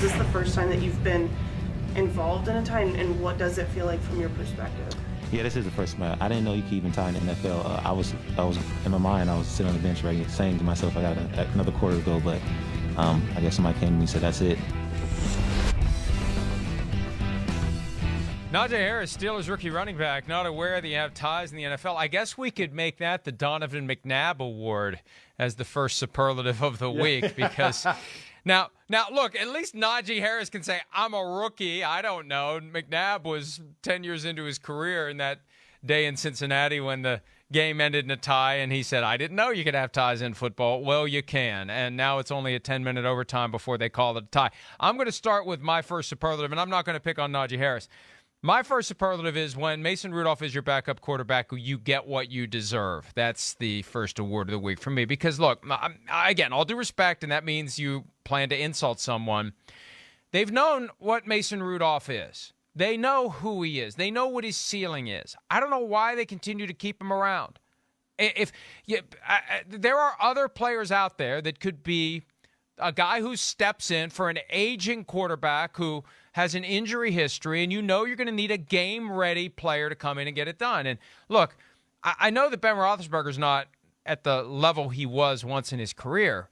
Is this the first time that you've been involved in a tie, and what does it feel like from your perspective? Yeah, this is the first time. I didn't know you could even tie in the NFL. I was in my mind, I was sitting on the bench ready, saying to myself, I got another quarter to go, but I guess somebody came to me and said, that's it. Najee Harris, Steelers rookie running back, not aware that you have ties in the NFL. I guess we could make that the Donovan McNabb Award as the first superlative of the week, because now look, at least Najee Harris can say, I'm a rookie. I don't know. McNabb was 10 years into his career in that day in Cincinnati when the game ended in a tie, and he said, I didn't know you could have ties in football. Well, you can, and now it's only a 10-minute overtime before they call it a tie. I'm going to start with my first superlative, and I'm not going to pick on Najee Harris. My first superlative is when Mason Rudolph is your backup quarterback, you get what you deserve. That's the first award of the week for me. Because, look, again, all due respect, and that means you plan to insult someone. They've known what Mason Rudolph is. They know who he is. They know what his ceiling is. I don't know why they continue to keep him around. There are other players out there that could be a guy who steps in for an aging quarterback who has an injury history, and you know you're going to need a game-ready player to come in and get it done. And look, I know that Ben Roethlisberger's not at the level he was once in his career,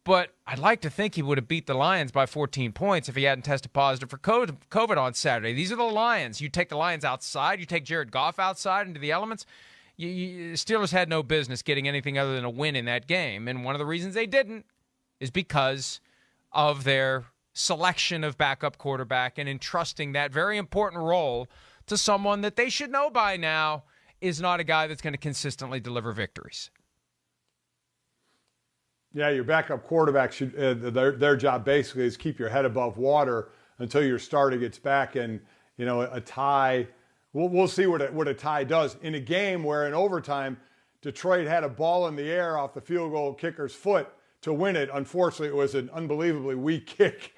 but I'd like to think he would have beat the Lions by 14 points if he hadn't tested positive for COVID on Saturday. These are the Lions. You take the Lions outside, you take Jared Goff outside into the elements. Steelers had no business getting anything other than a win in that game, and one of the reasons they didn't is because of their selection of backup quarterback and entrusting that very important role to someone that they should know by now is not a guy that's going to consistently deliver victories. Yeah, your backup quarterback should their job basically is keep your head above water until your starter gets back. And a tie, we'll see what a tie does in a game where in overtime Detroit had a ball in the air off the field goal kicker's foot to win it. Unfortunately, it was an unbelievably weak kick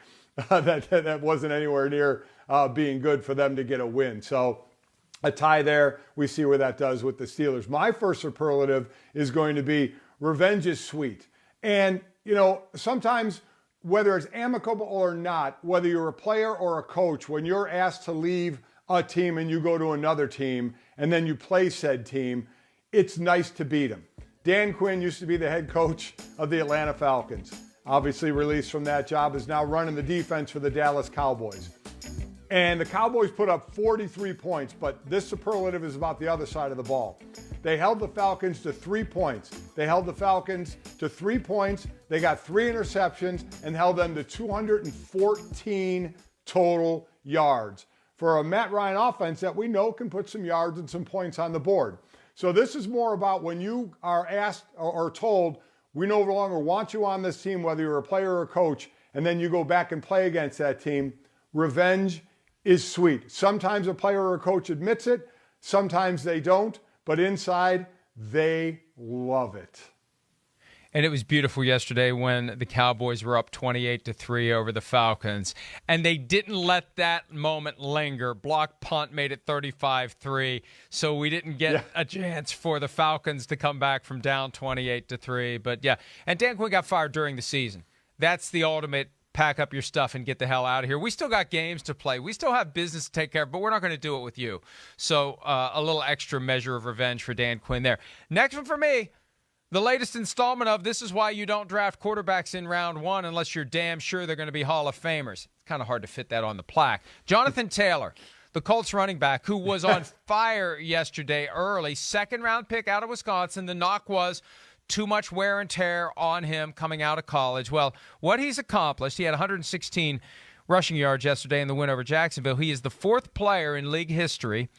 that wasn't anywhere near being good for them to get a win. So a tie there, we see where that does with the Steelers. My first superlative is going to be revenge is sweet. And, sometimes whether it's amicable or not, whether you're a player or a coach, when you're asked to leave a team and you go to another team and then you play said team, it's nice to beat them. Dan Quinn used to be the head coach of the Atlanta Falcons. Obviously released from that job, is now running the defense for the Dallas Cowboys. And the Cowboys put up 43 points, but this superlative is about the other side of the ball. They held the Falcons to 3 points. They held the Falcons to 3 points. They got 3 interceptions and held them to 214 total yards for a Matt Ryan offense that we know can put some yards and some points on the board. So this is more about when you are asked or told, we no longer want you on this team, whether you're a player or a coach, and then you go back and play against that team. Revenge is sweet. Sometimes a player or a coach admits it. Sometimes they don't. But inside, they love it. And it was beautiful yesterday when the Cowboys were up 28-3 over the Falcons. And they didn't let that moment linger. Block punt made it 35-3. So we didn't get a chance for the Falcons to come back from down 28-3. But yeah, and Dan Quinn got fired during the season. That's the ultimate pack up your stuff and get the hell out of here. We still got games to play. We still have business to take care of, but we're not going to do it with you. So a little extra measure of revenge for Dan Quinn there. Next one for me, the latest installment of This Is Why You Don't Draft Quarterbacks in Round 1 Unless You're Damn Sure They're going to be Hall of Famers. It's kind of hard to fit that on the plaque. Jonathan Taylor, the Colts running back, who was on fire yesterday early, second-round pick out of Wisconsin. The knock was too much wear and tear on him coming out of college. Well, what he's accomplished, he had 116 rushing yards yesterday in the win over Jacksonville. He is the 4th player in league history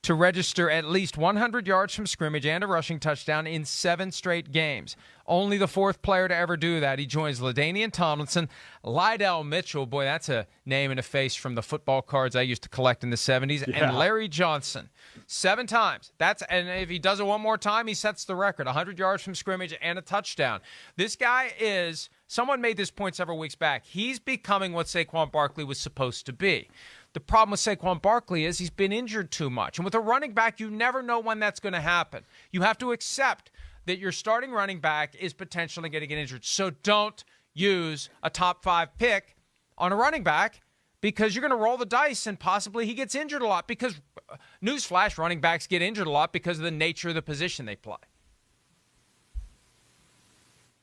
to register at least 100 yards from scrimmage and a rushing touchdown in 7 straight games. Only the 4th player to ever do that. He joins LaDainian Tomlinson, Lydell Mitchell, boy, that's a name and a face from the football cards I used to collect in the 70s, and Larry Johnson. 7 times. And if he does it one more time, he sets the record, 100 yards from scrimmage and a touchdown. This guy is, someone made this point several weeks back, he's becoming what Saquon Barkley was supposed to be. The problem with Saquon Barkley is he's been injured too much. And with a running back, you never know when that's going to happen. You have to accept that your starting running back is potentially going to get injured. So don't use a top 5 pick on a running back because you're going to roll the dice and possibly he gets injured a lot because, newsflash, running backs get injured a lot because of the nature of the position they play.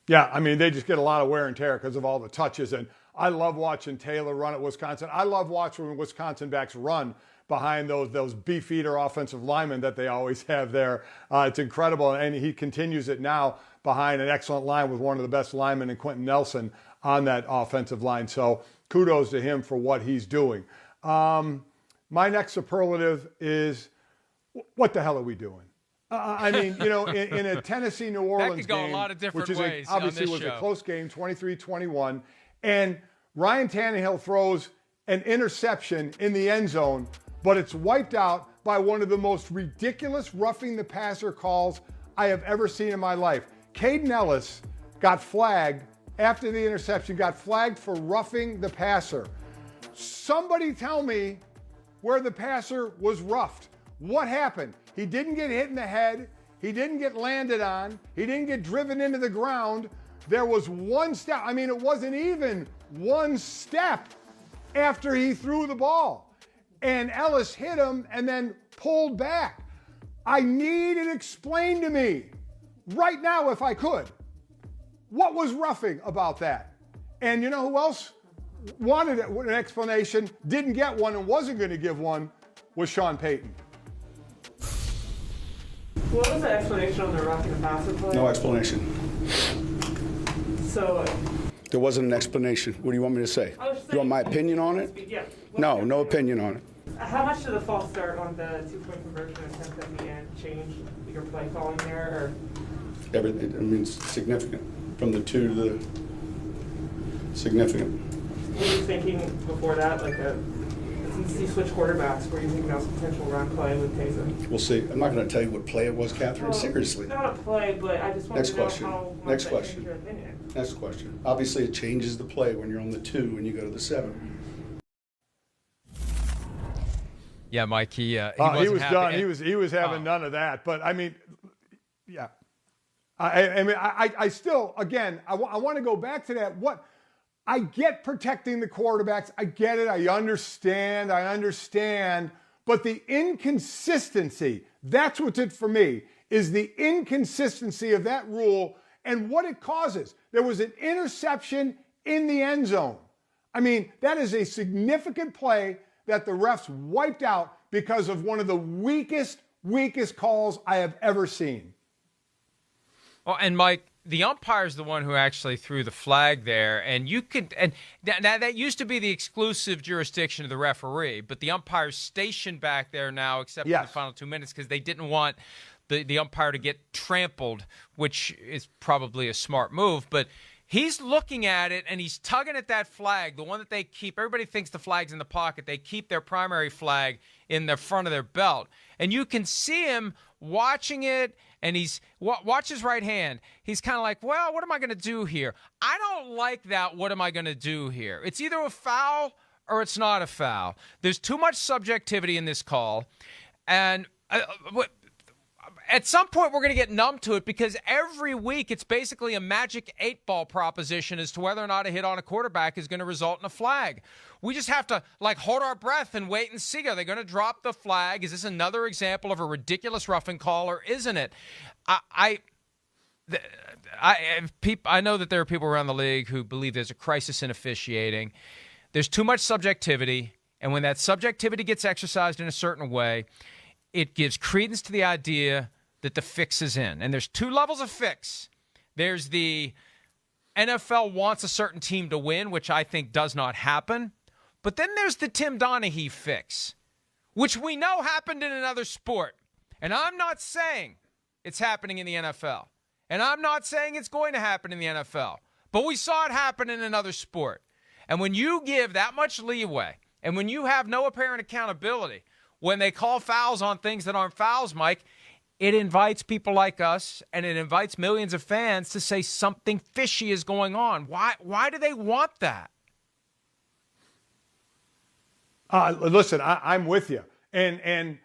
Yeah, I mean, they just get a lot of wear and tear because of all the touches. And I love watching Taylor run at Wisconsin. I love watching Wisconsin backs run behind those beefeater offensive linemen that they always have there. It's incredible. And he continues it now behind an excellent line with one of the best linemen in Quentin Nelson on that offensive line. So kudos to him for what he's doing. My next superlative is, what the hell are we doing? I mean, you know, in a Tennessee-New Orleans game, a lot of different which is ways obviously was a close game, 23-21, and Ryan Tannehill throws an interception in the end zone, but it's wiped out by one of the most ridiculous roughing the passer calls I have ever seen in my life. Caden Ellis got flagged after the interception, got flagged for roughing the passer. Somebody tell me where the passer was roughed. What happened? He didn't get hit in the head. He didn't get landed on. He didn't get driven into the ground. There was one step. I mean, it wasn't even one step after he threw the ball. And Ellis hit him and then pulled back. I need it explained to me right now if I could. What was roughing about that? And you know who else wanted an explanation, didn't get one, and wasn't going to give one, was Sean Payton. What was the explanation on the roughing the passer play? No explanation. So There wasn't an explanation. What do you want me to say? You want my opinion on it? Yeah. No opinion on it. How much did the false start on the 2-point conversion attempt at the end change your play calling there? Or? Everything. I mean, it's significant. From the 2 to the significant. Were you thinking before that, like since you switched quarterbacks, were you thinking that was a potential run play with Taysom? We'll see. I'm not going to tell you what play it was, Catherine. Well, Seriously. Not a play, but I just wanted to know how much Next that question. changed your opinion. Next question. Obviously, it changes the play when you're on the 2 and you go to the 7. Yeah, Mike, he was happy. done. He was having none of that. But I mean, yeah. I still, again, I want to go back to that. I get protecting the quarterbacks. I get it. I understand. But the inconsistency, that's what's it for me, is the inconsistency of that rule and what it causes. There was an interception in the end zone. I mean, that is a significant play that the refs wiped out because of one of the weakest calls I have ever seen. Well, and Mike, the umpire's the one who actually threw the flag there, and that used to be the exclusive jurisdiction of the referee, but the umpire's stationed back there now, except for the final 2 minutes, because they didn't want the umpire to get trampled, which is probably a smart move, but he's looking at it, and he's tugging at that flag, the one that they keep. Everybody thinks the flag's in the pocket. They keep their primary flag in the front of their belt. And you can see him watching it, and watch his right hand. He's kind of like, well, what am I going to do here? I don't like that, what am I going to do here? It's either a foul or it's not a foul. There's too much subjectivity in this call. And at some point, we're going to get numb to it because every week it's basically a magic 8-ball proposition as to whether or not a hit on a quarterback is going to result in a flag. We just have to hold our breath and wait and see. Are they going to drop the flag? Is this another example of a ridiculous roughing call, or isn't it? I know that there are people around the league who believe there's a crisis in officiating. There's too much subjectivity, and when that subjectivity gets exercised in a certain way, it gives credence to the idea that the fix is in. And there's 2 levels of fix. There's the NFL wants a certain team to win, which I think does not happen. But then there's the Tim Donaghy fix, which we know happened in another sport. And I'm not saying it's happening in the NFL. And I'm not saying it's going to happen in the NFL. But we saw it happen in another sport. And when you give that much leeway, and when you have no apparent accountability, when they call fouls on things that aren't fouls, Mike, it invites people like us and it invites millions of fans to say something fishy is going on. Why do they want that? Listen, I'm with you. And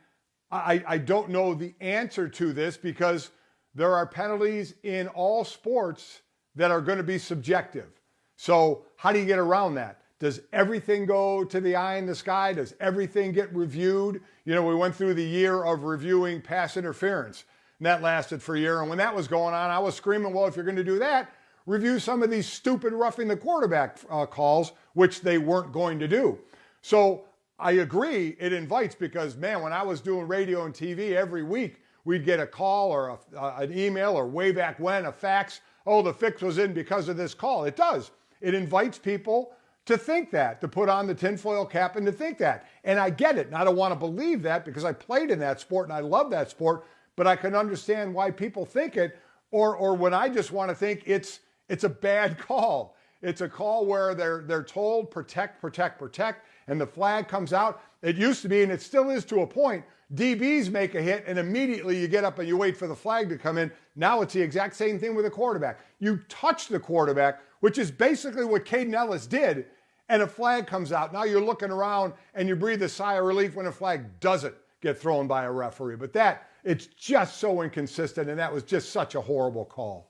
I don't know the answer to this because there are penalties in all sports that are going to be subjective. So how do you get around that? Does everything go to the eye in the sky? Does everything get reviewed? You know, we went through the year of reviewing pass interference, and that lasted for a year. And when that was going on, I was screaming, well, if you're going to do that, review some of these stupid roughing the quarterback calls, which they weren't going to do. So I agree, it invites, because, man, when I was doing radio and TV every week, we'd get a call or an email, or way back when, a fax. Oh, the fix was in because of this call. It does. It invites people to think that, to put on the tinfoil cap and to think that. And I get it. And I don't want to believe that, because I played in that sport and I love that sport, but I can understand why people think it, or when I just want to think it's a bad call. It's a call where they're told protect, protect, protect, and the flag comes out. It used to be, and it still is to a point, DBs make a hit and immediately you get up and you wait for the flag to come in. Now it's the exact same thing with a quarterback. You touch the quarterback, which is basically what Caden Ellis did, and a flag comes out. Now you're looking around and you breathe a sigh of relief when a flag doesn't get thrown by a referee. But it's just so inconsistent, and that was just such a horrible call.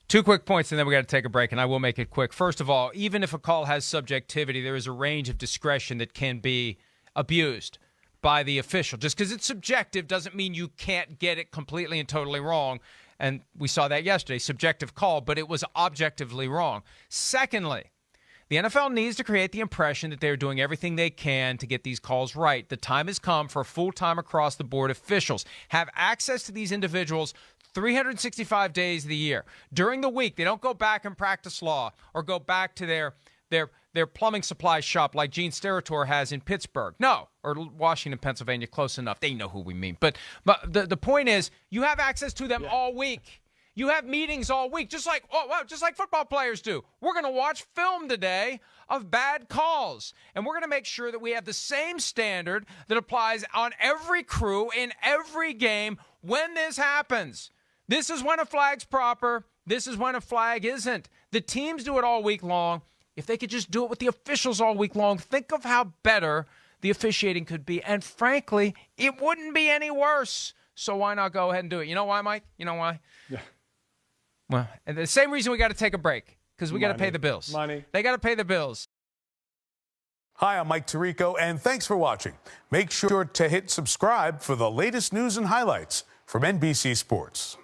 2 quick points, and then we got to take a break, and I will make it quick. First of all, even if a call has subjectivity, there is a range of discretion that can be abused by the official. Just because it's subjective doesn't mean you can't get it completely and totally wrong. And we saw that yesterday, subjective call, but it was objectively wrong. Secondly, the NFL needs to create the impression that they're doing everything they can to get these calls right. The time has come for full-time across-the-board officials. Have access to these individuals 365 days of the year. During the week, they don't go back and practice law or go back to their plumbing supply shop like Gene Steratore has in Pittsburgh. No, or Washington, Pennsylvania, close enough. They know who we mean. But the point is, you have access to them all week. You have meetings all week, just like football players do. We're going to watch film today of bad calls, and we're going to make sure that we have the same standard that applies on every crew in every game when this happens. This is when a flag's proper. This is when a flag isn't. The teams do it all week long. If they could just do it with the officials all week long, think of how better the officiating could be. And frankly, it wouldn't be any worse. So why not go ahead and do it? You know why, Mike? You know why? Yeah. Well, and the same reason we got to take a break, because we got to pay the bills. Money. They got to pay the bills. Hi, I'm Mike Tirico, and thanks for watching. Make sure to hit subscribe for the latest news and highlights from NBC Sports.